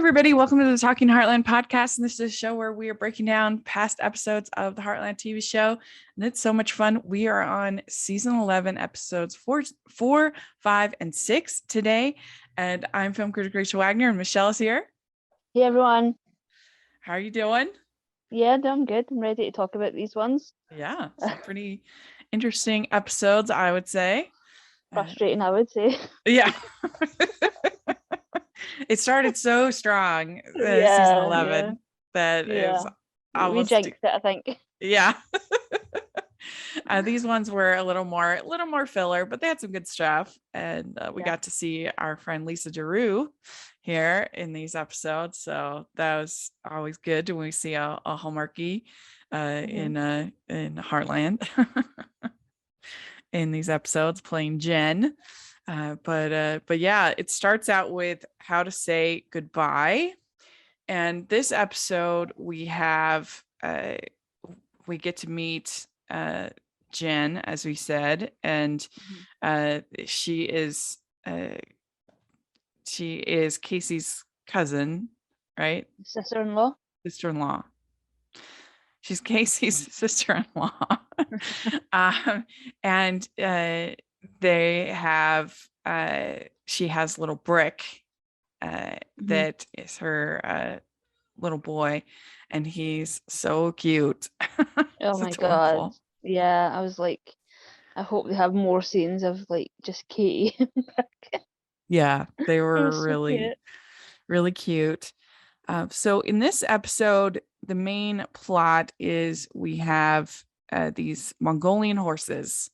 everybody. Welcome to the Talking Heartland podcast. And this is a show where we are breaking down past episodes of the Heartland TV show. And it's so much fun. We are on season 11, episodes 4, 5, and 6 today. And I'm film critic Rachel Wagner, and Michelle is here. Hey, everyone. How are you doing? Yeah, I'm good. I'm ready to talk about these ones. Yeah, some pretty interesting episodes, I would say. Frustrating, I would say. Yeah. It started so strong, season 11, that it was almost... We jinxed it, I think. Yeah. These ones were a little more filler, but they had some good stuff. And we got to see our friend Lisa Giroux here in these episodes. So that was always good when we see a Hallmarkie in Heartland in these episodes playing Jen. But yeah, it starts out with how to say goodbye. And this episode we have we get to meet Jen, as we said, and she is Casey's cousin, right? Sister-in-law. She's Casey's sister-in-law. And they have she has little Brick that is her little boy, and he's so cute. Oh my God. Yeah, I was like, I hope they have more scenes of like just Katie. Yeah, they were really cute. So in this episode, the main plot is we have these Mongolian horses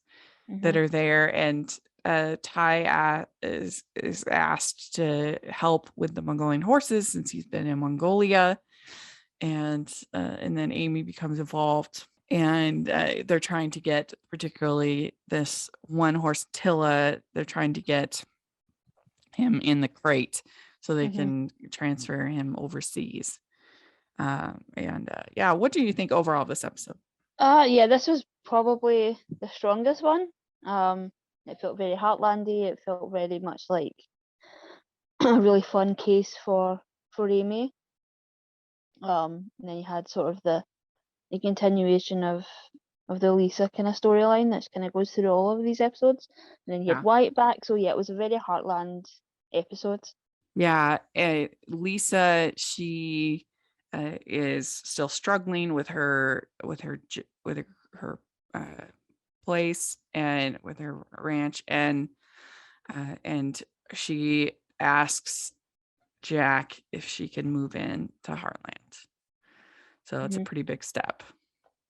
that are there, and Ty is asked to help with the Mongolian horses since he's been in Mongolia, and then Amy becomes involved, and they're trying to get, particularly this one horse Tilla, they're trying to get him in the crate so they can transfer him overseas. What do you think overall of this episode? This was probably the strongest one. It felt very Heartlandy. It felt very much like a really fun case for Amy. And then you had sort of the continuation of the Lisa kind of storyline that kind of goes through all of these episodes. And then you had Wyatt back. So yeah, it was a very Heartland episode. Yeah, Lisa, she is still struggling with her place and with her ranch, and she asks Jack if she can move in to Heartland. So it's a pretty big step.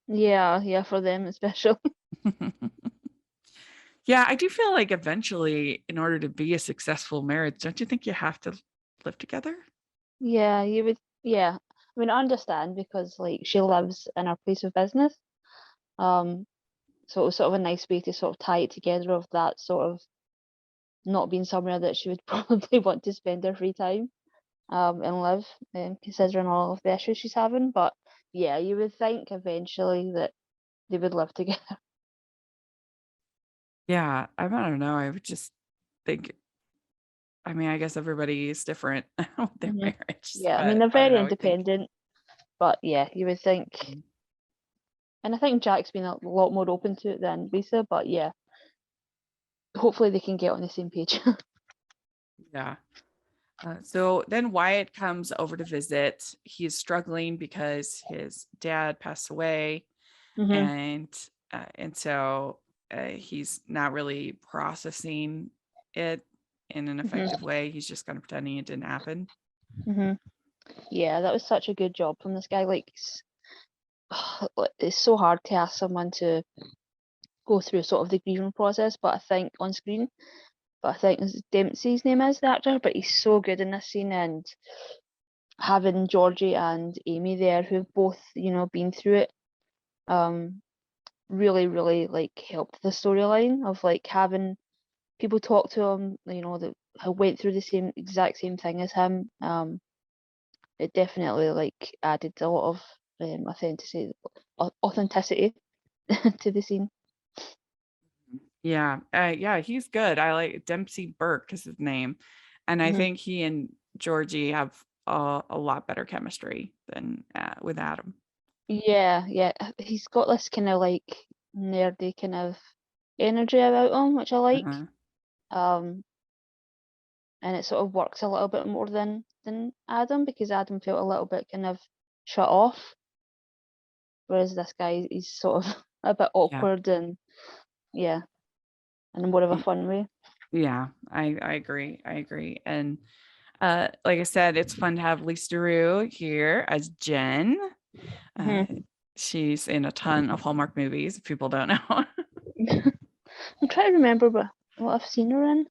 Yeah, for them especially. Yeah, I do feel like eventually, in order to be a successful marriage, don't you think you have to live together? Yeah, you would. Yeah, I mean, I understand because like she lives in her place of business. So it was sort of a nice way to sort of tie it together, of that sort of not being somewhere that she would probably want to spend her free time and live, considering all of the issues she's having. But yeah, you would think eventually that they would live together. Yeah, I don't know. I would just think, I mean, I guess everybody is different with their marriage. Yeah, I mean, they're very independent, but yeah, you would think. And I think Jack's been a lot more open to it than Lisa, but yeah, hopefully they can get on the same page. Yeah. So then Wyatt comes over to visit. He's struggling because his dad passed away, and so he's not really processing it in an effective way. He's just kind of pretending it didn't happen. Yeah, that was such a good job from this guy. Like, it's so hard to ask someone to go through sort of the grieving process, but I think on screen. But I think Dempsey's name is the actor, but he's so good in this scene, and having Georgie and Amy there, who've both, been through it, really, really like helped the storyline of like having people talk to him, that went through the exact same thing as him. It definitely like added a lot of authenticity to the scene. Yeah, he's good. I like Dempsey Burke is his name, and I think he and Georgie have a lot better chemistry than with Adam. Yeah, yeah. He's got this kind of like nerdy kind of energy about him, which I like. Uh-huh. Um, and it sort of works a little bit more than Adam, because Adam felt a little bit kind of shut off, whereas this guy, he's sort of a bit Yeah. awkward and yeah, in more of a fun way. Yeah, I agree. I agree. And like I said, it's fun to have Lisa Drew here as Jen. Uh, Hmm. she's in a ton of Hallmark movies, if people don't know. I'm trying to remember what I've seen her in.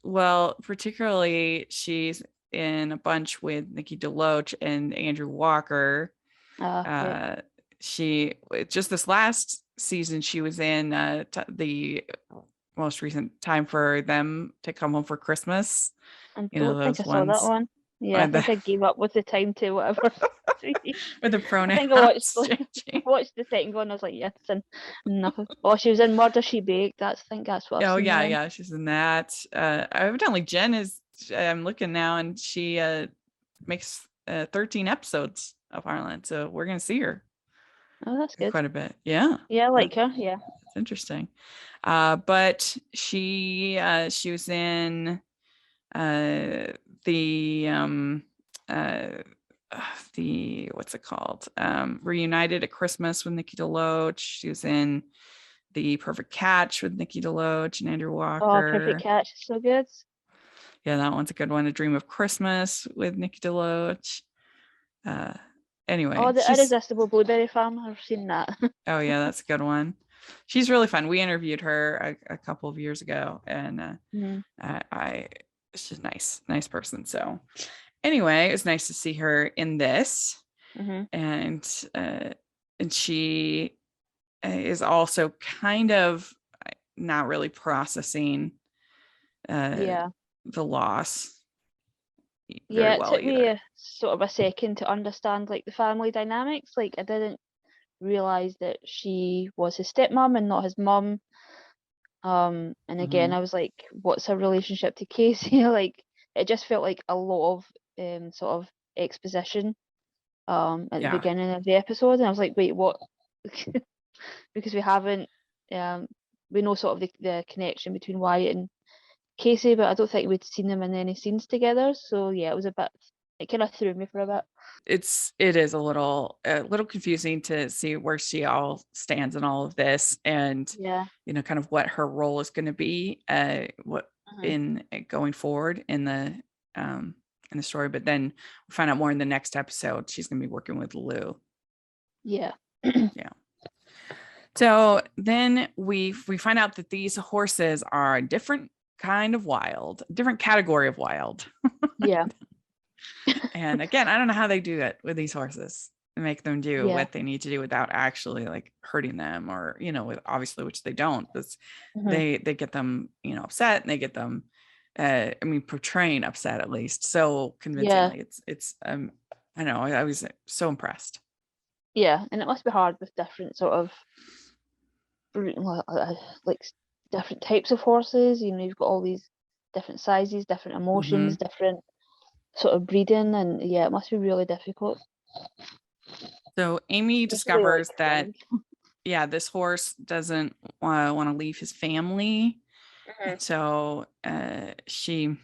Well, particularly she's in a bunch with Nikki DeLoach and Andrew Walker. Right. Uh, she just this last season she was in the most recent Time for Them to Come Home for Christmas. I You know don't think those I saw that ones one. Yeah, I with think the I gave up with the time to whatever. with the I think I watched pronouns changing. watched the second one. I was like, yes, and nothing. Oh, she was in Murder She Baked. I think that's what I've Oh seen yeah, her in. yeah, she's in that. Evidently Jen is. I'm looking now, and she makes 13 episodes of Heartland, so we're gonna see her Oh, that's good. quite a bit. Yeah, Yeah, I that's like her. Yeah. interesting. But she was in uh the uh the what's it called? Reunited at Christmas with Nikki DeLoach. She was in The Perfect Catch with Nikki DeLoach and Andrew Oh, Perfect Walker. Catch is so good. Yeah, that one's a good one. A Dream of Christmas with Nikki DeLoach. Uh, Oh, anyway, The Irresistible Blueberry Farm. I've seen that. oh yeah, that's a good one. She's really fun. We interviewed her a couple of years ago, and Hmm. I she's nice person. So anyway, it was nice to see her in this, Hmm. and uh, and she is also kind of not really processing uh, Yeah. the loss very Yeah, it well took me either. a sort of a second to understand like the family dynamics. Like I didn't realize that she was his stepmom and not his mum. And again, Mhm. I was like, what's her relationship to Casey? Like it just felt like a lot of sort of exposition at the Yeah, beginning of the episode, and I was like, wait, what? Because we haven't we know sort of the connection between Wyatt and Casey, but I don't think we'd seen them in any scenes together. So yeah, it was a bit, it kind of threw me for a bit. it is a little confusing to see where she all stands in all of this, and Yeah. kind of what her role is going to be, what Hmm. in going forward in the story. But then we find out more in the next episode. She's going to be working with Lou. Yeah. Yeah. So then we find out that these horses are a different kind of wild, different category of wild. Yeah. And again, I don't know how they do it with these horses and make them do Yeah. what they need to do without actually like hurting them, or with obviously, which they don't. But Hmm. they get them upset, and they get them portraying upset at least so Yeah. convincingly. It's I know, I was so impressed. Yeah. And it must be hard with different sort of like different types of horses. You know, you've got all these different sizes, different Hmm. emotions, different sort of breeding, and yeah, it must be really difficult, So Amy especially like discovers that, Frank. yeah, this horse doesn't want to leave his family, Hmm. and so she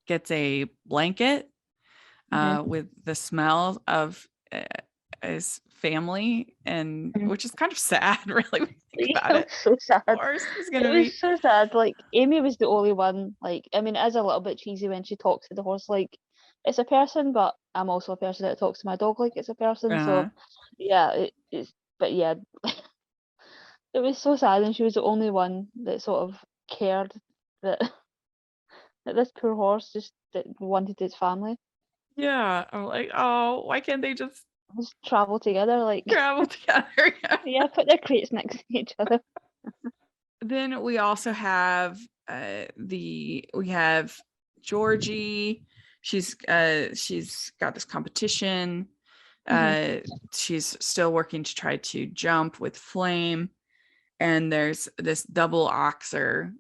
gets a blanket Hmm. with the smell of his family, and Hmm. which is kind of sad, really, when you think Yeah, about it was it. so sad. Horse is It gonna was be, so sad. Like Amy was the only one. Like I mean, it is a little bit cheesy when she talks to the horse like it's a person, but I'm also a person that talks to my dog like it's a person. So uh, yeah, it's but yeah, it was so sad, and she was the only one that sort of cared that that this poor horse just that wanted its family. yeah. I'm like, oh, why can't they just Just travel together, like travel together? Yeah. yeah, put their crates next to each other. Then we also have we have Georgie. She's got this competition. Hmm. Uh, she's still working to try to jump with Flame, and there's this double oxer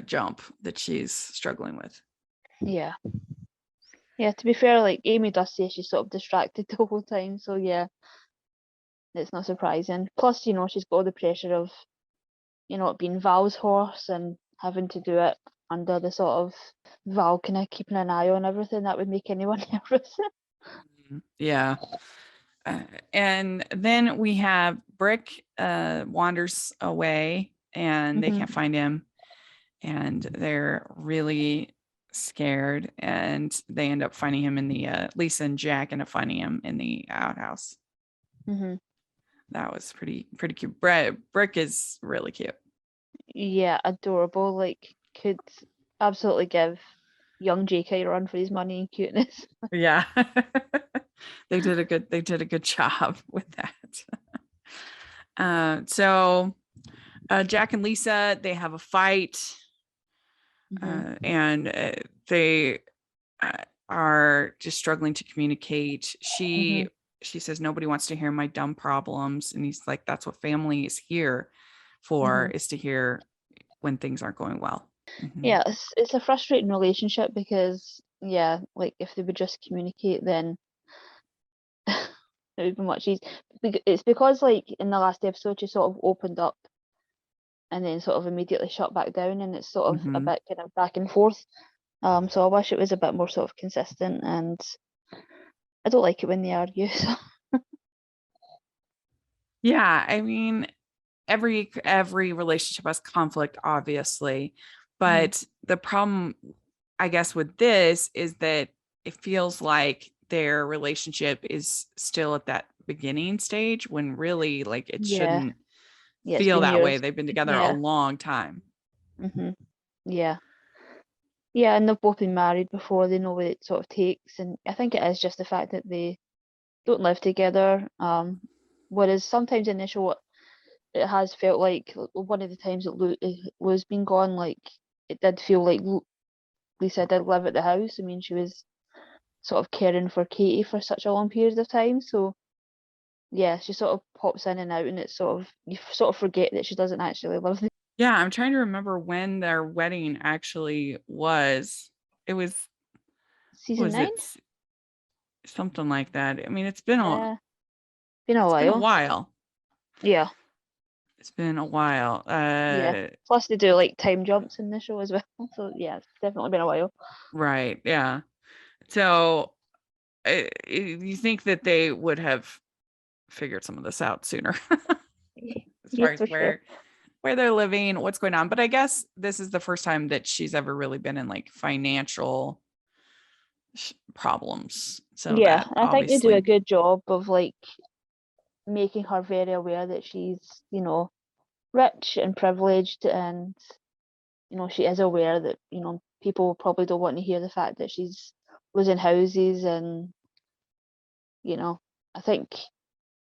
jump that she's struggling with. Yeah. Yeah, to be fair, like Amy does say she's sort of distracted the whole time, so yeah, it's not surprising. Plus, she's got all the pressure of, it being Val's horse and having to do it under the sort of Val kind of keeping an eye on everything. That would make anyone nervous. Yeah. And then we have Brick wanders away and they hmm can't find him, and they're really scared, and they end up finding him in the Lisa and Jack end up finding him in the outhouse. hmm That was pretty cute. Brick is really cute. Yeah, adorable. Like, could absolutely give young JK a run for his money and cuteness. Yeah. They did a good job with that. So Jack and Lisa, they have a fight, and they are just struggling to communicate. hmm She says nobody wants to hear my dumb problems, and he's like, that's what family is here for, hmm is to hear when things aren't going well. Mhm. Yeah, it's a frustrating relationship because, yeah, like if they would just communicate, then it would be much easier. It's because, like, in the last episode, she sort of opened up and then sort of immediately shut back down, and it's sort of a Mhm. bit kind of back and forth. So I wish it was a bit more sort of consistent, and I don't like it when they argue. So. Yeah, I mean, every relationship has conflict, obviously, hmm but the problem, I guess, with this is that it feels like their relationship is still at that beginning stage, when really, like, it Yeah, shouldn't yeah, it's feel been that way. years. They've been together a Yeah. long time. hmm Yeah. Yeah, and they've both been married before. They know what it sort of takes, and I think it is just the fact that they don't live together. Whereas sometimes in the show, it has felt like one of the times that Lou's been gone, like it did feel like Lisa did live at the house. I mean, she was sort of caring for Katie for such a long period of time. So yeah, she sort of pops in and out, and it's sort of you sort of forget that she doesn't actually live there. Yeah, I'm trying to remember when their wedding actually was. It was, what Season was nine. it? Something like that. I mean, it's been a Uh, been a it's been a while. while. Yeah, It's been a while. yeah. Plus they do like time jumps in the show as well. So yeah, it's definitely been a while. Right. Yeah. So you think that they would have figured some of this out sooner, as Yeah, far as for sure. where they're living, what's going on. But I guess this is the first time that she's ever really been in like financial problems. So Yeah, that I think they do a obviously, good job of like making her very aware that she's, rich and privileged, and she is aware that people probably don't want to hear the fact that she's losing houses, and you know I think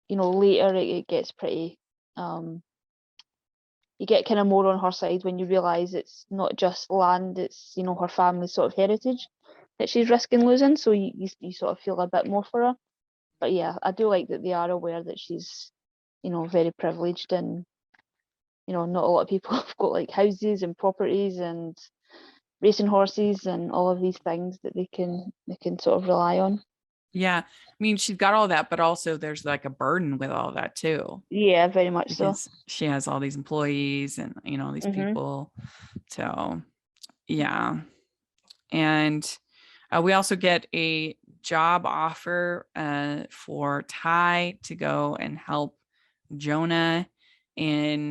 later it gets pretty um you get kind of more on her side when you realize it's not just land, it's her family's sort of heritage that she's risking losing, so you sort of feel a bit more for her. But yeah, I do like that they are aware that she's very privileged, and not a lot of people have got like houses and properties and racing horses and all of these things that they can sort of rely on. yeah. I mean, she's got all that, but also there's like a burden with all that too, Yeah, very much so. because she has all these employees and these Mhm. people. So yeah. And we also get a job offer for Ty to go and help Jonah in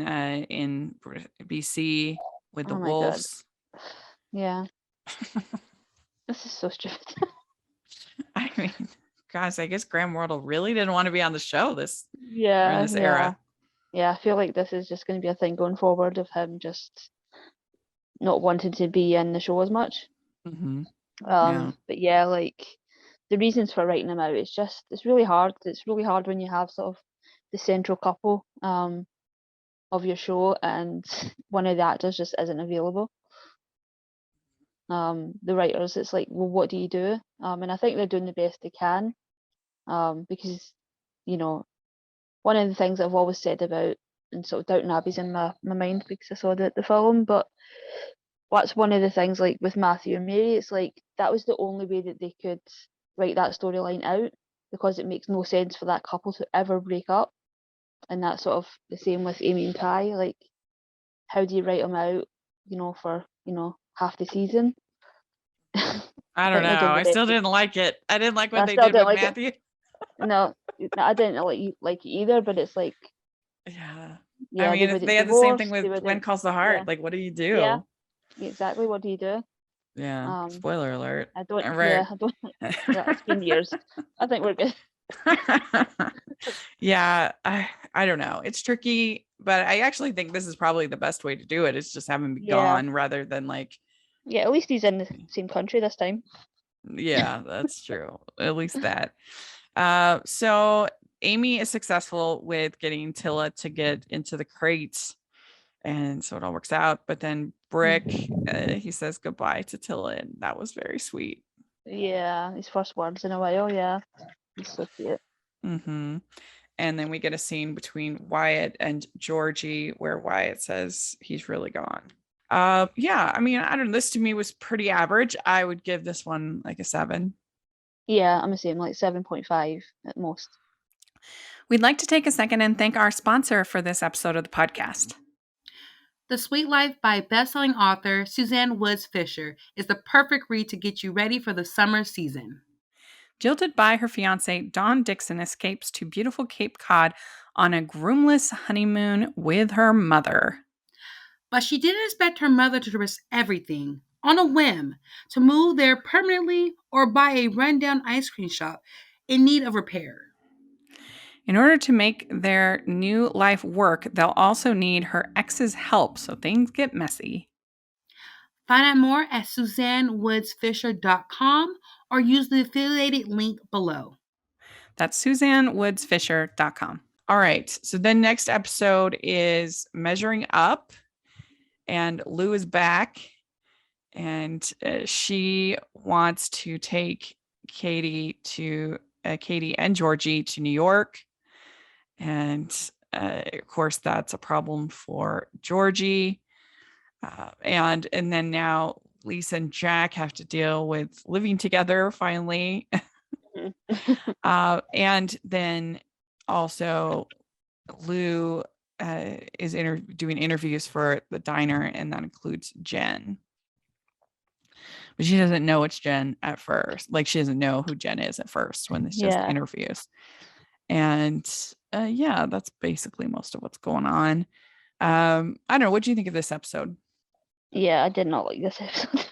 BC with the Oh my god. wolves. Yeah. This is so stupid. I mean, guys, I guess Graham Wardle really didn't want to be on the show this or in Yeah, this yeah. era. Yeah, I feel like this is just going to be a thing going forward of him just not wanting to be in the show as much. Hmm. Yeah. But yeah, like the reasons for writing him out, it's really hard. It's really hard when you have sort of the central couple of your show and one of the actors just isn't available. The writers, it's like, well, what do you do? And I think they're doing the best they can. Because you know, one of the things I've always said about, and sort of Downton Abbey's in my mind because I saw the film, but that's one of the things, like with Matthew and Mary, it's like that was the only way that they could write that storyline out, because it makes no sense for that couple to ever break up. And that's sort of the same with Amy and Kai. Like, how do you write them out, for, half the season? I I don't think know. they're doing the I still best. didn't like it. I didn't like what I they still did didn't with like it. Matthew. No, I didn't like it either, but it's like, Yeah. I yeah, they mean, wouldn't they had the same thing divorce, with they When wouldn't, Calls the yeah, Heart. Like, what do you yeah, do? exactly. What do you do? Yeah. Um, Spoiler alert. I don't, All right. yeah, I don't, yeah, it's been years. I think we're good. Yeah, I don't know. It's tricky, but I actually think this is probably the best way to do it. Is just have him be Yeah, gone rather than like, yeah, at least he's in the same country this time. yeah, that's true. At least that. So Amy is successful with getting Tilla to get into the crates, and so it all works out. But then Brick, Mhm. he says goodbye to Tilla, and that was very sweet. Yeah, his first words in a while, yeah. He's so cute. Mm-hmm. And then we get a scene between Wyatt and Georgie where Wyatt says he's really gone. Yeah, I mean, I don't know. This to me was pretty average. I would give this one like a 7. Yeah, I'm the same, like 7.5 at most. We'd like to take a second and thank our sponsor for this episode of the podcast. The Sweet Life by bestselling author Suzanne Woods Fisher is the perfect read to get you ready for the summer season. Jilted by her fiance, Dawn Dixon escapes to beautiful Cape Cod on a groomless honeymoon with her mother. But she didn't expect her mother to risk everything, on a whim, to move there permanently or buy a rundown ice cream shop in need of repair. In order to make their new life work, they'll also need her ex's help, so things get messy. Find out more at SuzanneWoodsFisher.com or use the affiliated link below. That's SuzanneWoodsFisher.com. All right. So then next episode is Measuring Up, and Lou is back, and she wants to take Katie and Georgie to New York. And of course, that's a problem for Georgie. And then now Lisa and Jack have to deal with living together finally. And then also Lou is doing interviews for the diner, and that includes Jen. But she doesn't know it's Jen at first. Like, she doesn't know who Jen is at first when it's just Yeah, interviews. And yeah, that's basically most of what's going on. I don't know. What do you think of this episode? yeah, I did not like this episode.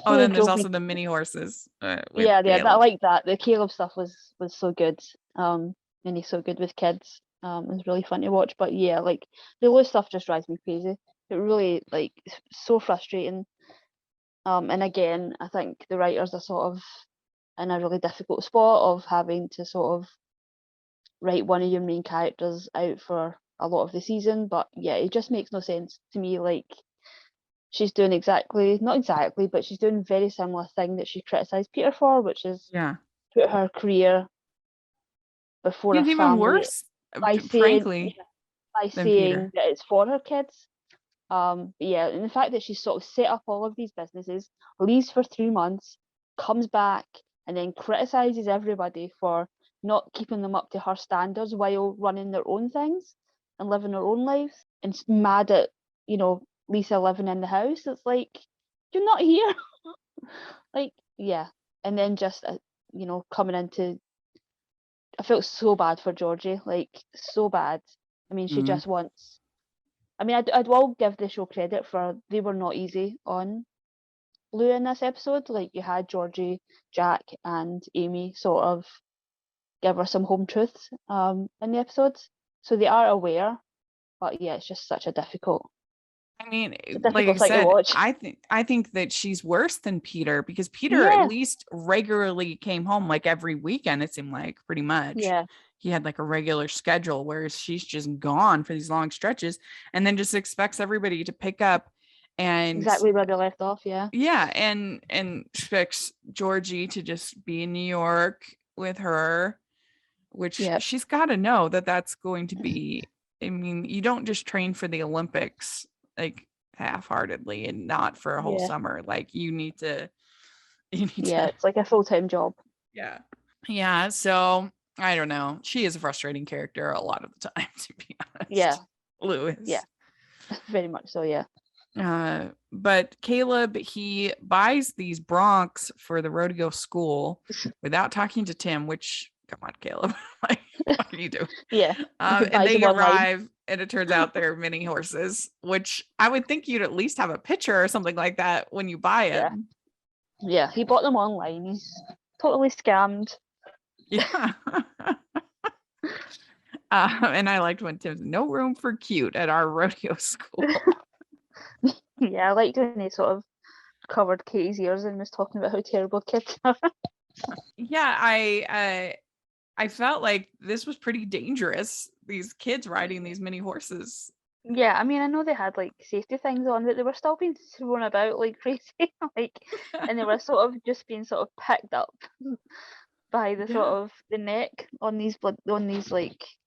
Oh, Really then there's drove also me. the mini horses with Yeah, yeah, I Caleb. like that. The Caleb stuff was so good. And he's so good with kids. It was really fun to watch. But yeah, like the Lou stuff just drives me crazy. It really, like, it's so frustrating. And again, I think the writers are sort of in a really difficult spot of having to sort of write one of your main characters out for a lot of the season. But yeah, it just makes no sense to me. Like, she's doing not exactly, but she's doing a very similar thing that she criticized Peter for, which is Yeah. put her career before her It's even family worse, by saying frankly, by than Peter. saying that it's for her kids. But yeah, and the fact that she's sort of set up all of these businesses, leaves for 3 months, comes back, and then criticizes everybody for not keeping them up to her standards while running their own things and living their own lives, and mad at, Lisa living in the house. It's like, you're not here. Like, yeah. And then just coming into, I felt so bad for Georgie, like, so bad. I mean, she Mm. just wants. I mean, I'd will give the show credit for they were not easy on Lou in this episode. Like, you had Georgie, Jack, and Amy sort of give her some home truths in the episodes, so they are aware. But yeah, it's just such a difficult, I mean, it's a like I difficult thing to said, watch. I think that she's worse than Peter, because Peter at Yeah, least regularly came home like every weekend, it seemed like, pretty much. yeah, He had like a regular schedule, whereas she's just gone for these long stretches and then just expects everybody to pick up. And exactly where they left off. Yeah, yeah, and expects Georgie to just be in New York with her, which yeah, she's got to know that that's going to be. I mean, you don't just train for the Olympics. Like, half-heartedly and not for a whole Yeah. summer. Like you need to It's like a full-time job. Yeah. So I don't know. She is a frustrating character a lot of the time, to be honest. Yeah. Lewis. Yeah. Very much so, yeah. But Caleb, he buys these broncs for the rodeo school without talking to Tim, which, come on, Caleb, like, what are you doing? Yeah. And they arrive, and it turns out they're mini horses, which I would think you'd at least have a picture or something like that when you buy it. Yeah, he bought them online. He's totally scammed. Yeah. And I liked when Tim's no room for cute at our rodeo school. Yeah, I liked when he sort of covered Katie's ears and was talking about how terrible kids are. Yeah, I felt like this was pretty dangerous. These kids riding these mini horses. Yeah, I mean, I know they had like safety things on, but they were still being thrown about like crazy, like, and they were sort of just being sort of picked up by the sort of the neck on these like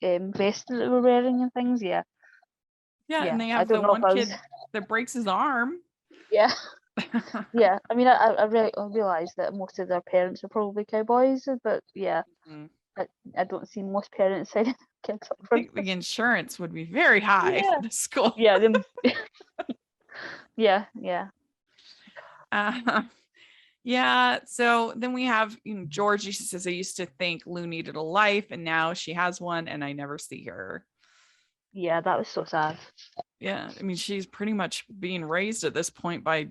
vests that they were wearing and things. Yeah, and they have the one kid that breaks his arm. Yeah. Yeah, I mean, I realized that most of their parents are probably cowboys, but yeah, I don't see most parents signing kids up for I think the insurance would be very high for the school. Yeah, yeah. So then we have Georgie. She says, I used to think Lou needed a life, and now she has one, and I never see her. Yeah, that was so sad. Yeah, I mean, she's pretty much being raised at this point by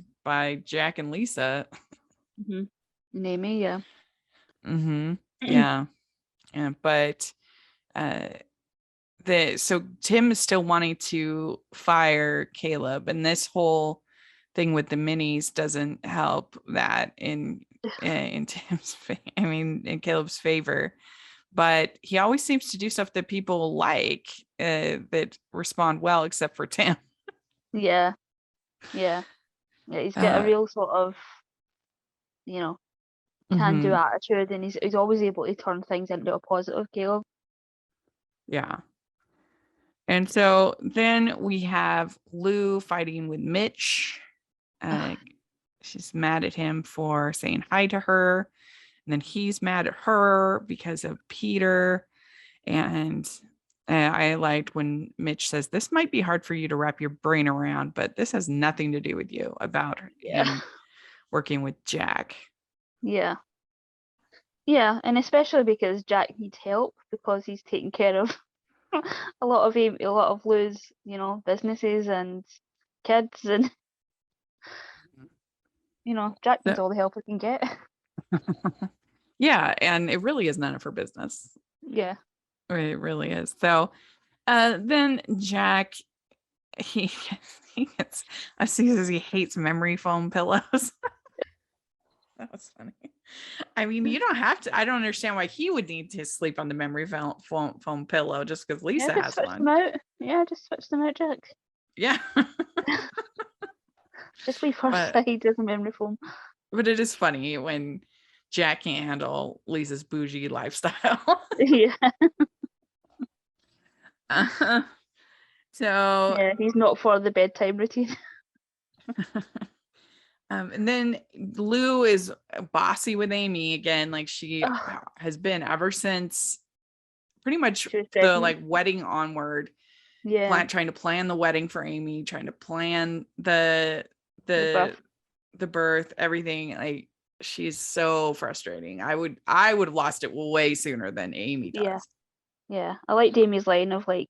Jack and Lisa. And Amy, yeah. Yeah. But so Tim is still wanting to fire Caleb, and this whole thing with the minis doesn't help that in Tim's in Caleb's favor. But he always seems to do stuff that people like, that respond well, except for Tim. Yeah. He's got a real sort of, can-do attitude, and he's always able to turn things into a positive, Caleb. Yeah. And so then we have Lou fighting with Mitch. She's mad at him for saying hi to her. And then he's mad at her because of Peter. And I liked when Mitch says, this might be hard for you to wrap your brain around, but this has nothing to do with you about him working with Jack. Yeah. Yeah, and especially because Jack needs help because he's taking care of a lot of Lou's, businesses and kids, and Jack needs all the help he can get. Yeah, and it really is none of her business. Yeah. It really is. So then Jack, he gets, I see says he hates memory foam pillows. That was funny. I mean, you don't have to. I don't understand why he would need to sleep on the memory foam pillow just because Lisa has one. Just switch them out, Jack. Yeah. Just leave her side as a memory foam. But it is funny when Jack can't handle Lisa's bougie lifestyle. Yeah. So yeah, he's not for the bedtime routine. And then Lou is bossy with Amy again, like she has been ever since pretty much the wedding onward. Yeah. Trying to plan the wedding for Amy, trying to plan the birth, everything. Like she's so frustrating. I would have lost it way sooner than Amy does. Yeah. I liked Amy's line of like,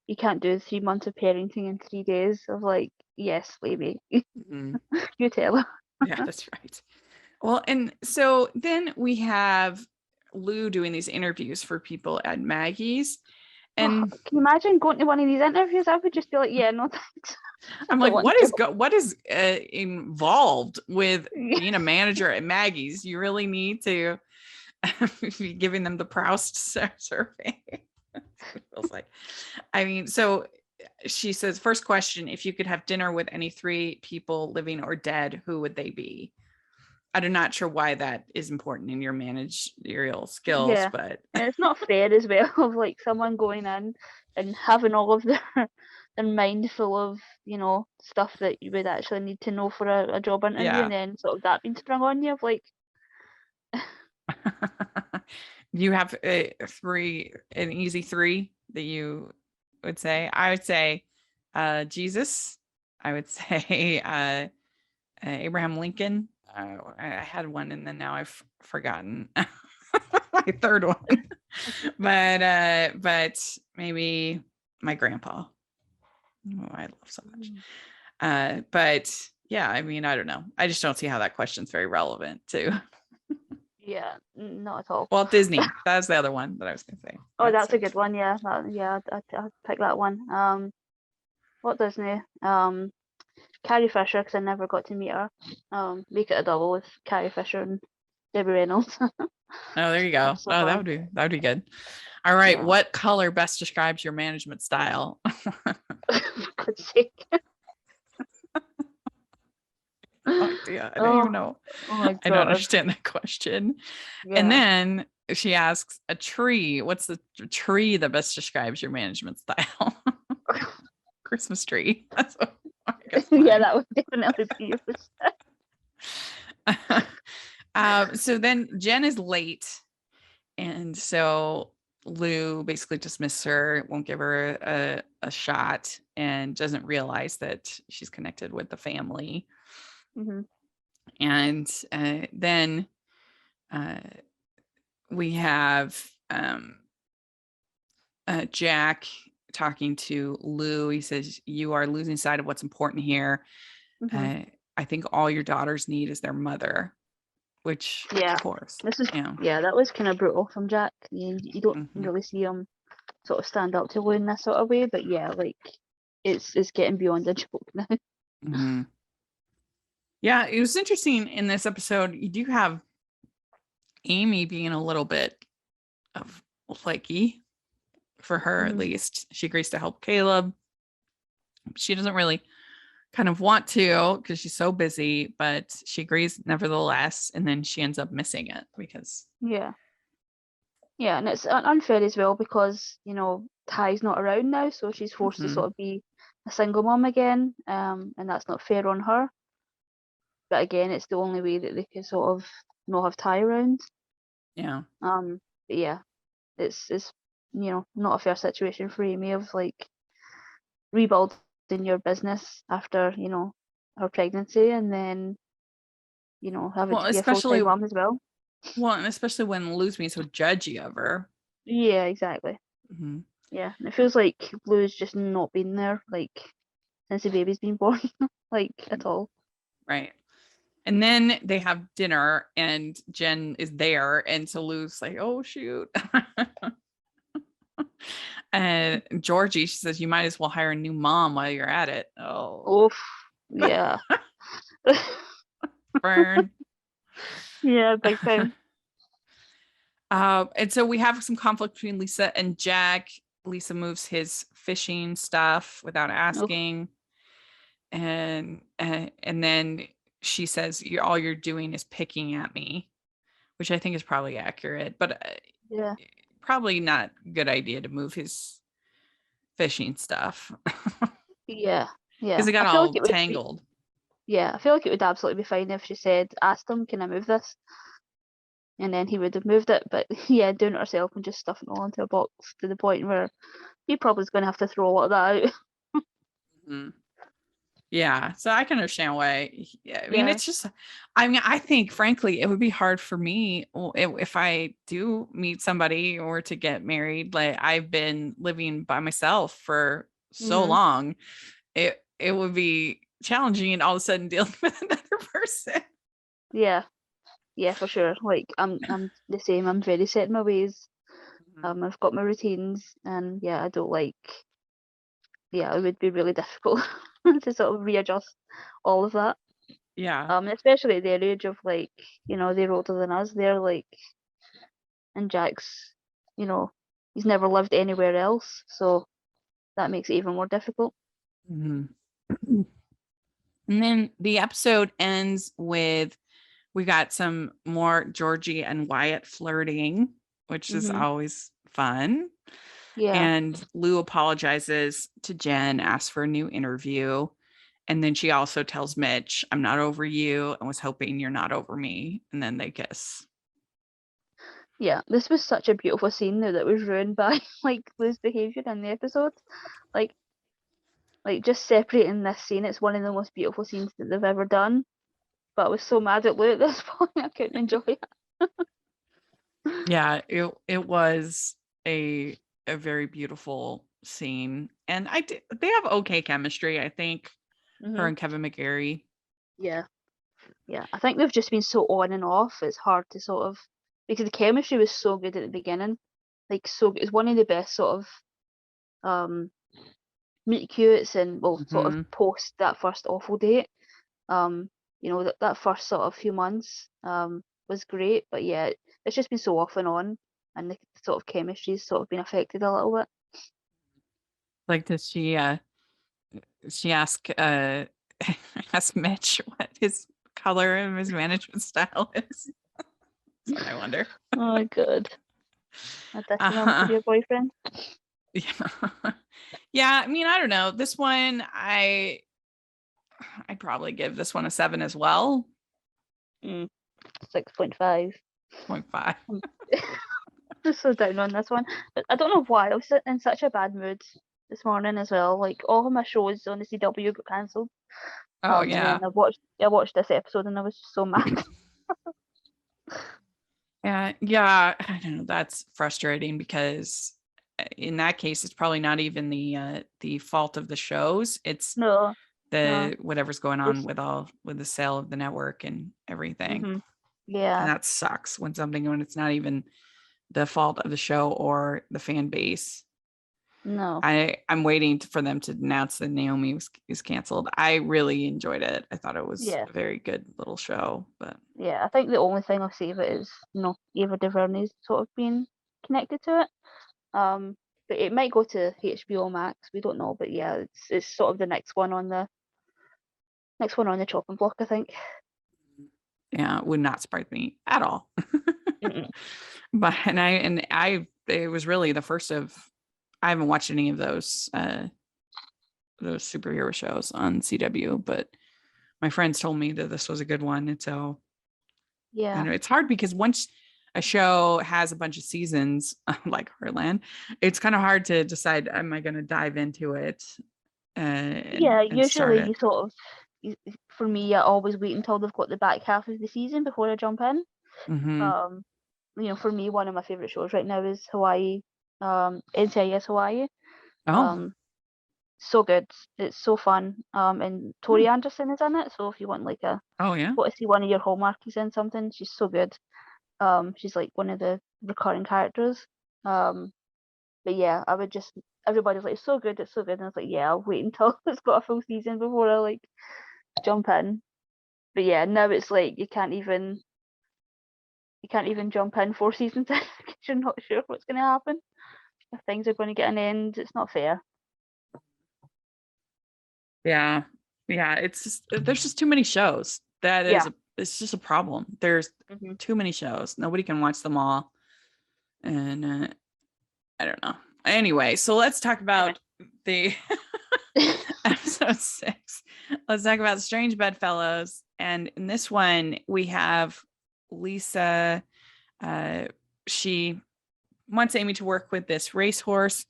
you can't do 3 months of parenting in 3 days. Of like, yes, baby. You tell her. Yeah, that's right. Well, and so then we have Lou doing these interviews for people at Maggie's. And can you imagine going to one of these interviews? I would just be like, yeah, no thanks. I'm like, what is involved with being a manager at Maggie's? You really need to be giving them the Proust survey. It feels like. I mean, so she says, first question, if you could have dinner with any 3 people, living or dead, who would they be? I'm not sure why that is important in your managerial skills, but and it's not fair as well of like someone going in and having all of their mind full of, stuff that you would actually need to know for a job interview, and then sort of that being sprung on you of like, You have an easy three that you would say. I would say Jesus. I would say Abraham Lincoln. I had one and then now I've forgotten my third one. But maybe my grandpa, who I love so much. But yeah, I mean, I don't know. I just don't see how that question's very relevant to yeah, not at all. Walt Disney. That's the other one that I was gonna say. Oh, that's a good one. Yeah, I'd pick that one. Walt Disney. Carrie Fisher, because I never got to meet her. Make it a double with Carrie Fisher and Debbie Reynolds. Oh, there you go. So Oh, fun. that would be good. All right. Yeah. What color best describes your management style? For God's sake. Oh, yeah, I don't even know. Oh my I don't God. understand that question. Yeah. And then she asks a tree. What's the tree that best describes your management style? Christmas tree. That's what I guess yeah, that would definitely be yours. So then Jen is late. And so Lou basically dismisses her, won't give her a shot, and doesn't realize that she's connected with the family. Mm-hmm. And then we have Jack talking to Lou. He says, "You are losing sight of what's important here. Mm-hmm. I think all your daughters need is their mother," which, Yeah. of course, This is that was kind of brutal from Jack. You don't really see him sort of stand up to Lou in this sort of way, but yeah, like it's getting beyond a joke now. Mm-hmm. Yeah, it was interesting in this episode. You do have Amy being a little bit of flaky for her, at least. She agrees to help Caleb. She doesn't really kind of want to because she's so busy, but she agrees nevertheless. And then she ends up missing it because. Yeah, and it's unfair as well because, Ty's not around now, so she's forced to sort of be a single mom again, and that's not fair on her. But again, it's the only way that they can sort of not have Ty around. Yeah. But yeah, it's not a fair situation for Amy of like rebuilding your business after her pregnancy, and then having to be a full-time mom as well. Well, and especially when Lou's being so judgy of her. Yeah, exactly. Mm-hmm. Yeah, and it feels like Lou's just not been there like since the baby's been born, like at all. Right. And then they have dinner and Jen is there. And so Lou's like, oh, shoot. And Georgie, she says, you might as well hire a new mom while you're at it. Oh, oof. Yeah. Burn. Yeah, big time. And so we have some conflict between Lisa and Jack. Lisa moves his fishing stuff without asking. And then she says, all you're doing is picking at me, which I think is probably accurate, but yeah, probably not a good idea to move his fishing stuff. Yeah. Because it got all tangled. I feel like it would absolutely be fine if she asked him, can I move this? And then he would have moved it, but yeah, doing it herself and just stuffing it all into a box to the point where he probably is going to have to throw a lot of that out. Mm-hmm. Yeah, so I can understand why. I mean, it's just, I think, frankly, it would be hard for me if I do meet somebody or to get married. Like, I've been living by myself for so long. It would be challenging and all of a sudden dealing with another person. Yeah, for sure. Like, I'm the same. I'm very set in my ways. I've got my routines, and yeah, I don't like. Yeah, it would be really difficult to sort of readjust all of that. Yeah. Especially at their age of like, they're older than us. They're like, and Jack's, he's never lived anywhere else, so that makes it even more difficult. And then the episode ends with we got some more Georgie and Wyatt flirting, which is always fun. And Lou apologizes to Jen, asks for a new interview. And then she also tells Mitch, I'm not over you and was hoping you're not over me. And then they kiss. Yeah, this was such a beautiful scene that was ruined by like Lou's behavior in the episode. Like just separating this scene, it's one of the most beautiful scenes that they've ever done. But I was so mad at Lou at this point, I couldn't enjoy it. Yeah, it was a very beautiful scene. And they have okay chemistry, I think. Her and Kevin McGarry. Yeah. I think they've just been so on and off. It's hard to sort of, because the chemistry was so good at the beginning, like so it's one of the best sort of meet cutes and sort of post that first awful date. That first sort of few months was great, but yeah, it's just been so off and on, and the sort of chemistry's sort of been affected a little bit. Like, does she ask ask Mitch what his color and his management style is? That's what I wonder. Oh my god. That's your boyfriend. Yeah, I mean, I don't know. This one, I'd probably give this one a 7 as well. 6.5. 0.5. Just so down on this one. But I don't know why. I was in such a bad mood this morning as well. Like all of my shows on the CW got cancelled. Oh yeah. And I watched this episode and I was just so mad. Yeah. I don't know. That's frustrating because in that case, it's probably not even the fault of the shows. It's whatever's going on with the sale of the network and everything. Yeah. And that sucks when it's not even the fault of the show or the fan base. No. I'm waiting for them to announce that Naomi is canceled. I really enjoyed it. I thought it was a very good little show. But yeah, I think the only thing I'll save it is Ava DuVernay's sort of being connected to it. But it might go to HBO Max. We don't know, but yeah, it's sort of the next one on the chopping block, I think. Yeah, it would not surprise me at all. But it was really the first of. I haven't watched any of those superhero shows on CW, but my friends told me that this was a good one, and so yeah, it's hard because once a show has a bunch of seasons, like Heartland, it's kind of hard to decide, am I going to dive into it? Usually you sort of, for me, I always wait until they've got the back half of the season before I jump in. For me, one of my favorite shows right now is Hawaii. NCIS Hawaii. So good. It's so fun. And Tori Anderson is in it. So if you want want to see one of your hallmarkies in something, she's so good. She's like one of the recurring characters. But yeah, I would just, everybody's like, it's so good, and I was like, yeah, I'll wait until it's got a full season before I jump in. But yeah, now it's like you can't even jump in 4 seasons in because you're not sure what's going to happen. If things are going to get an end, it's not fair. Yeah, it's there's just too many shows. It's just a problem. There's too many shows. Nobody can watch them all, and I don't know. Anyway, so let's talk about the episode 6. Let's talk about Strange Bedfellows, and in this one we have Lisa. She wants Amy to work with this racehorse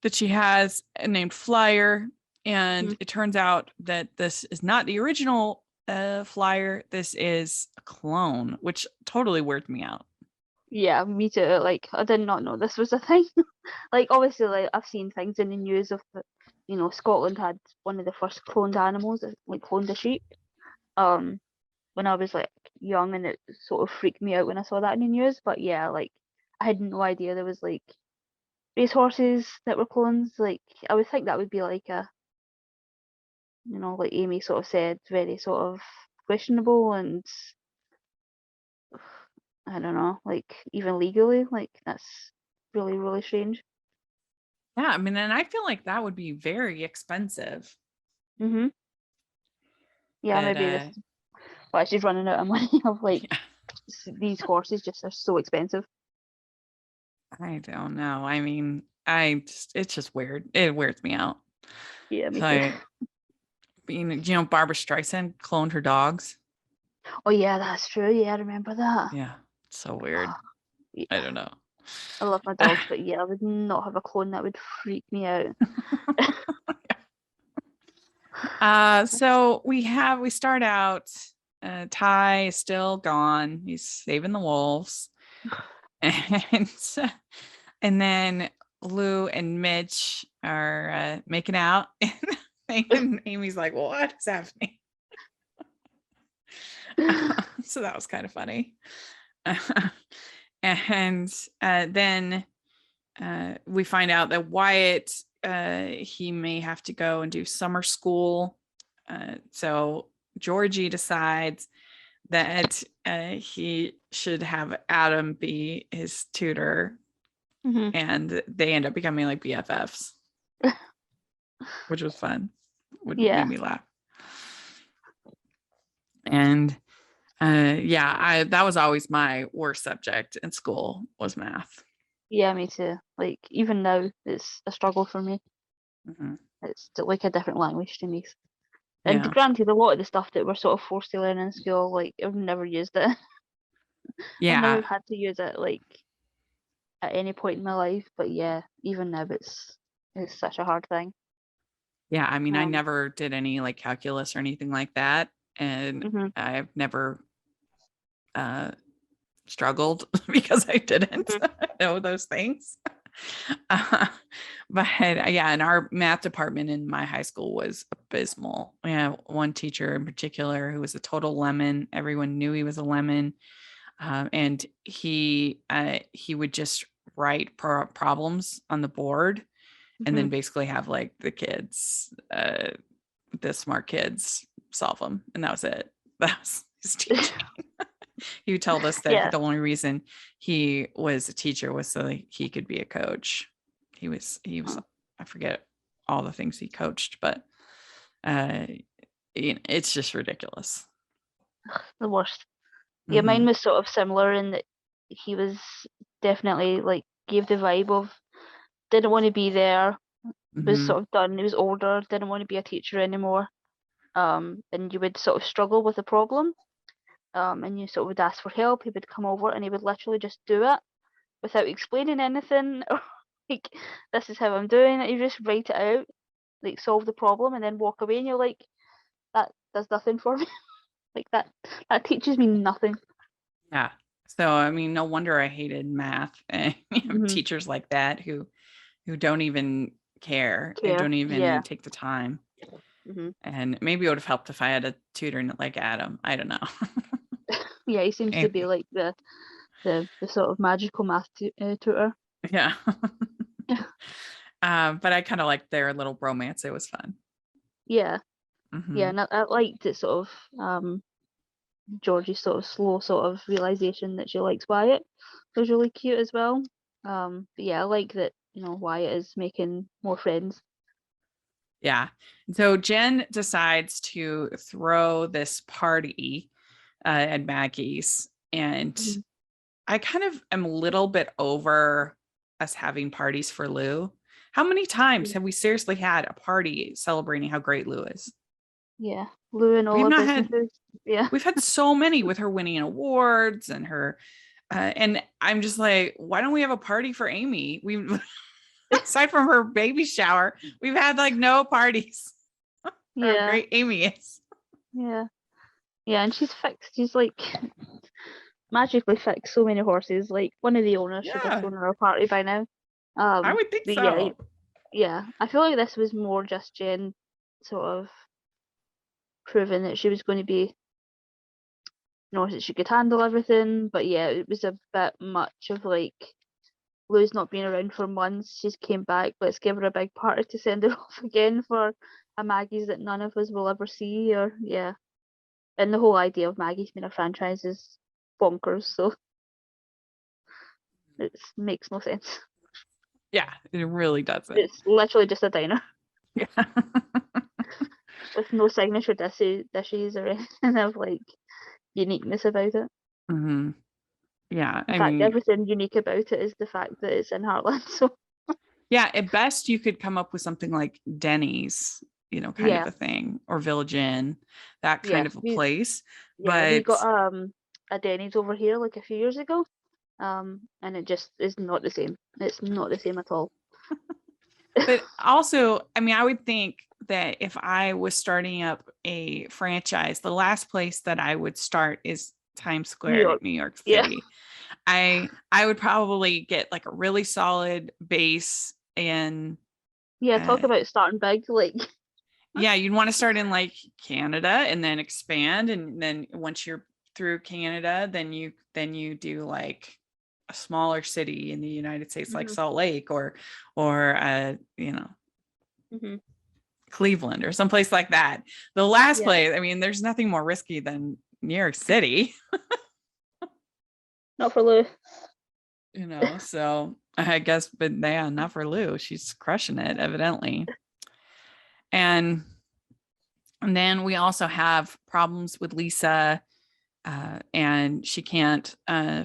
that she has named Flyer. And it turns out that this is not the original Flyer. This is a clone, which totally weirded me out. Yeah, me too. I did not know this was a thing. Obviously, I've seen things in the news of, Scotland had one of the first cloned animals, cloned a sheep. When I was young, and it sort of freaked me out when I saw that in the news. But yeah, I had no idea there was racehorses that were clones. I would think that would be like Amy sort of said, very sort of questionable, and I don't know, even legally, that's really, really strange. Yeah, I mean, and I feel like that would be very expensive. Yeah, maybe this is why she's running out of money of these horses just are so expensive. I don't know. I mean, it's just weird. It weirds me out. Yeah, me too. So Barbara Streisand cloned her dogs. Oh yeah, that's true. Yeah, I remember that. Yeah, it's so weird. Yeah. I don't know. I love my dogs, but yeah, I would not have a clone. That would freak me out. So we start out, Ty is still gone. He's saving the wolves. And and then Lou and Mitch are making out. And Amy's like, what is happening? So that was kind of funny. And then we find out that Wyatt, he may have to go and do summer school. So Georgie decides that he should have Adam be his tutor, and they end up becoming like BFFs, which was fun. Made me laugh. And that was always my worst subject in school, was math. Yeah, me too. Like even now, it's a struggle for me. It's like a different language to me. And granted, a lot of the stuff that we're sort of forced to learn in school, like I've never used it. Yeah, I've never had to use it like at any point in my life. But yeah, even now, it's such a hard thing. Yeah, I mean, I never did any like calculus or anything like that, and I've never struggled because I didn't know those things. But yeah, and our math department in my high school was abysmal. We had one teacher in particular who was a total lemon. Everyone knew he was a lemon, and he would just write problems on the board, and then basically have like the kids, the smart kids, solve them, and that was it. That was his teaching. He would tell us that the only reason he was a teacher was so he could be a coach. He was I forget all the things he coached, but it's just ridiculous. The worst. Yeah, mine was sort of similar in that he was definitely like gave the vibe of didn't want to be there, was sort of done, he was older, didn't want to be a teacher anymore. And you would sort of struggle with a problem. And you sort of would ask for help. He would come over and he would literally just do it without explaining anything, or like, this is how I'm doing it. You just write it out, like solve the problem, and then walk away. And you're like, that does nothing for me. Like that teaches me nothing. Yeah. So I mean, no wonder I hated math. And teachers like that who don't even care. They don't even take the time. And maybe it would have helped if I had a tutor like Adam. I don't know. Yeah, he seems to be like the sort of magical math tutor. Yeah. But I kind of liked their little romance. It was fun. Yeah. Yeah, and I liked it sort of Georgie's sort of slow sort of realization that she likes Wyatt. It was really cute as well. But yeah, I like that, Wyatt is making more friends. Yeah. So Jen decides to throw this party at Maggie's, and I kind of am a little bit over us having parties for Lou. How many times have we seriously had a party celebrating how great Lou is? Yeah, Lou and all her businesses. Yeah, we've had so many with her winning awards and her, and I'm just like, why don't we have a party for Amy? We, aside from her baby shower, we've had like no parties. How great Amy is. Yeah, and she's fixed. She's like magically fixed so many horses. Like one of the owners should have thrown her a party by now. I would think so. Yeah, I feel like this was more just Jen sort of proving that she was going to be, that she could handle everything. But yeah, it was a bit much of like, Lou's not been around for months. She's came back. Let's give her a big party to send her off again for a Maggie's that none of us will ever see. Or and the whole idea of Maggie's being a franchise is bonkers. So it makes no sense. Yeah, it really doesn't. It's literally just a diner. Yeah. With no signature dishes or anything of like uniqueness about it. Yeah, in fact, everything unique about it is the fact that it's in Heartland. So Yeah, at best you could come up with something like Denny's, kind of Yeah, a thing, or Village Inn, that kind yeah. of a place. We But got a Denny's over here like a few years ago. And it just is not the same. It's not the same at all. but also, I mean, I would think that if I was starting up a franchise, the last place that I would start is Times New Square, York. New York Yeah. City. I would probably get like a really solid base in Yeah, talk uh, about starting big. Like, yeah, you'd want to start in like Canada and then expand, and then once you're through Canada, then you do like a smaller city in the United States like hmm Salt Lake or hmm Cleveland or someplace like that. The last yeah, place, I mean, there's nothing more risky than New York City, not for Lou. so I guess, but yeah, not for Lou. She's crushing it, evidently. And then we also have problems with Lisa, and she can't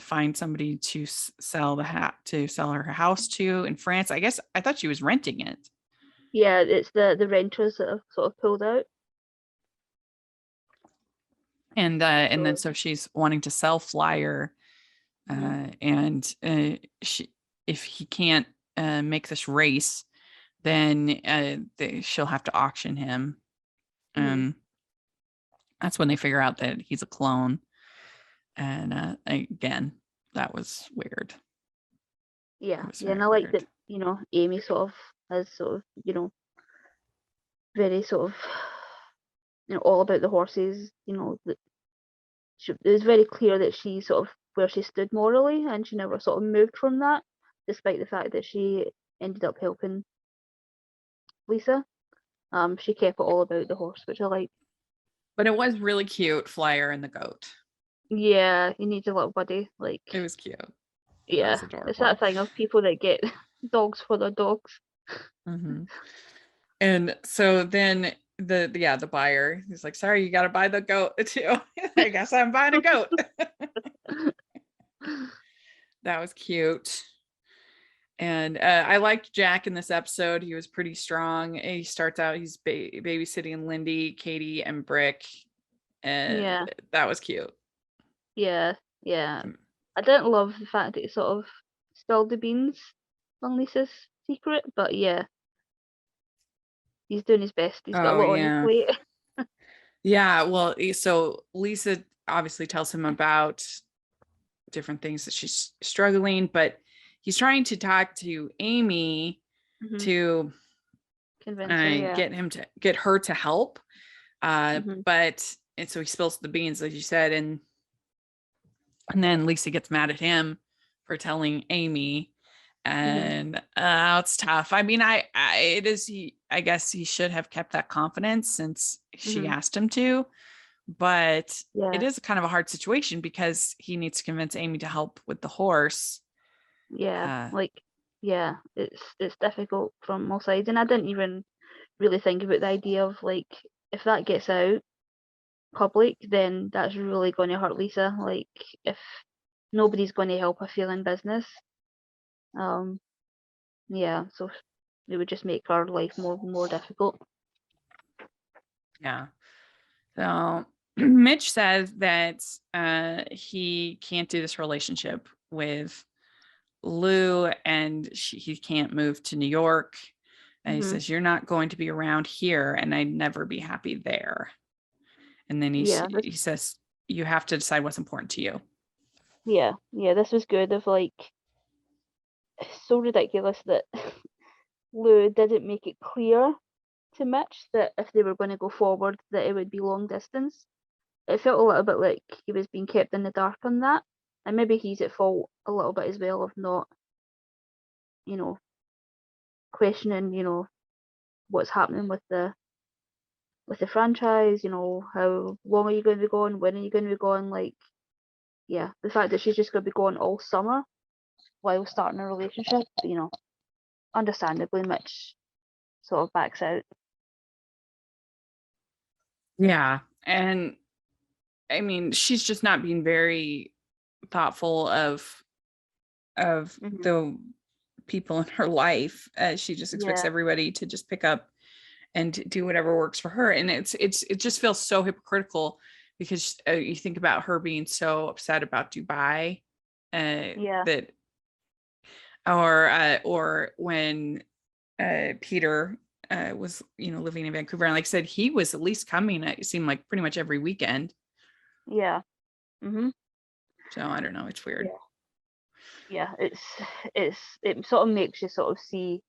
find somebody to sell her house to in France. I guess I thought she was renting it. Yeah, it's the renters that have sort of pulled out. And then So, so she's wanting to sell Flyer, mhm, and she if he can't make this race, then she'll have to auction him. mhm. And that's when they figure out that he's a clone. And again, that was weird. It Yeah, was yeah, and very I like weird. that, Amy sort of has sort of, very sort of, all about the horses, that it was very clear that she sort of where she stood morally, and she never sort of moved from that, despite the fact that she ended up helping Lisa. She kept it all about the horse, which I like. But it was really cute, Flyer and the goat. Yeah, he needs a little buddy. Like, It was cute. It yeah, was it's that adorable. thing of people that get dogs for their dogs. Hmm. And so then the buyer, he's like, sorry, you got to buy the goat too. I guess I'm buying a goat. That was cute. And I liked Jack in this episode. He was pretty strong. He starts out, he's babysitting Lindy, Katie, and Brick. And Yeah, that was cute. yeah, yeah. Mm. I didn't love the fact that he sort of spilled the beans on Lisa's secret, but yeah, he's doing his best. He's got a Oh, lot on his yeah. plate. Yeah. Well, so Lisa obviously tells him about different things that she's struggling, but he's trying to talk to Amy hmm to Convince her, yeah. get her to help. hmm But and so he spills the beans, like you said, and then Lisa gets mad at him for telling Amy, hmm and it's tough. I mean, it is. I guess he should have kept that confidence since she hmm asked him to, but it Yeah, is kind of a hard situation because he needs to convince Amy to help with the horse. yeah. Uh, Like, yeah, it's difficult from all sides, and I didn't even really think about the idea of like if that gets out public, then that's really going to hurt Lisa. Like, if nobody's going to help her feel in business, um, yeah, so it would just make her life more difficult. yeah. So Mitch says that he can't do this relationship with Lou, and he can't move to New York. And he hmm says, "You're not going to be around here, and I'd never be happy there." And then Yeah, he says, "You have to decide what's important to you." yeah, this was good. Of like, it's so ridiculous that Lou didn't make it clear to Mitch that if they were going to go forward, that it would be long distance. It felt a little bit like he was being kept in the dark on that, and maybe he's at fault a little bit as well of not, you know, questioning, what's happening with the franchise. How long are you going to be gone? When are you going to be gone? Like, yeah, the fact that she's just going to be gone all summer while starting a relationship, understandably, Mitch sort of backs out. Yeah. And I mean, she's just not being very thoughtful of hmm the people in her life. She just expects everybody to just pick up and do whatever works for her. And it just feels so hypocritical because you think about her being so upset about Dubai, that, or when Peter was, living in Vancouver, and like I said, he was at least coming, it seemed like, pretty much every weekend. Yeah. So I don't know, it's weird. Yeah, it sort of makes you sort of see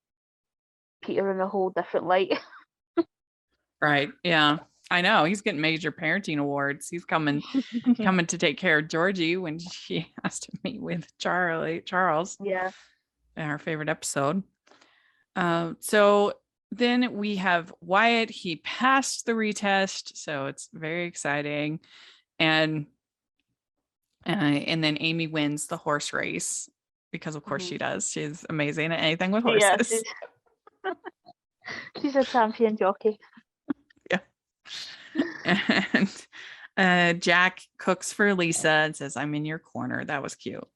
Peter in a whole different light. Right. Yeah. I know. He's getting major parenting awards. He's coming to take care of Georgie when she has to meet with Charles. Yeah. Our favorite episode. So then we have Wyatt. He passed the retest, so it's very exciting. And then Amy wins the horse race because, of course, she does. She's amazing at anything with horses. Yeah, she's a champion jockey. Yeah. And Jack cooks for Lisa and says, "I'm in your corner." That was cute.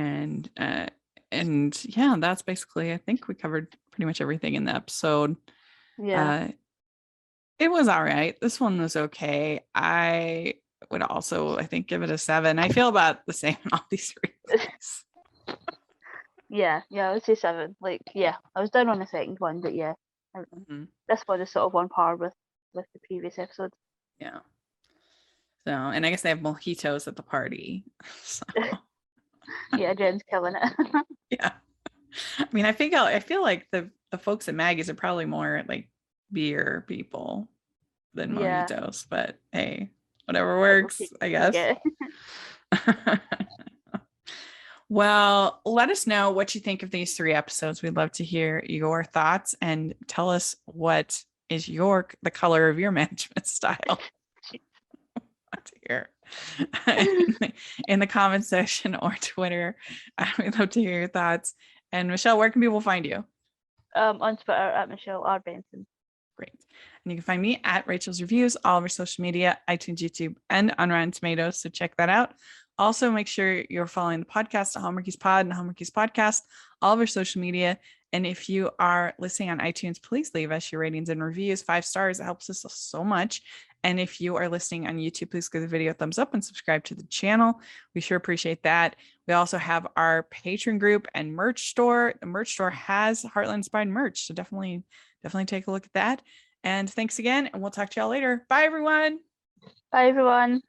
And yeah, that's basically, I think we covered pretty much everything in the episode. Yeah. It was all right. This one was okay. I would also, I think, give it a 7. I feel about the same in all these reasons. Yeah, I would say 7. Like, I was down on the second one, but this one is sort of on par with the previous episode. Yeah. So, and I guess they have mojitos at the party. So. Yeah, Jen's killing it. Yeah. I mean, I feel like the folks at Maggie's are probably more like beer people than mojitos, but hey, whatever works, I guess. Well, let us know what you think of these 3 episodes. We'd love to hear your thoughts, and tell us what is the color of your management style. To hear in the comment section or Twitter. We'd love to hear your thoughts. And Michelle, where can people find you? On Twitter at Michelle R. Benson. Great. And you can find me at Rachel's Reviews, all over social media, iTunes, YouTube, and on Rotten Tomatoes. So check that out. Also, make sure you're following the podcast at Hallmarkies Pod and Hallmarkies Podcast, all over social media. And if you are listening on iTunes, please leave us your ratings and reviews. 5 stars. It helps us so much. And if you are listening on YouTube, please give the video a thumbs up and subscribe to the channel. We sure appreciate that. We also have our Patreon group and merch store. The merch store has Heartland inspired merch, so definitely take a look at that. And thanks again, and we'll talk to y'all later. Bye, everyone. Bye, everyone.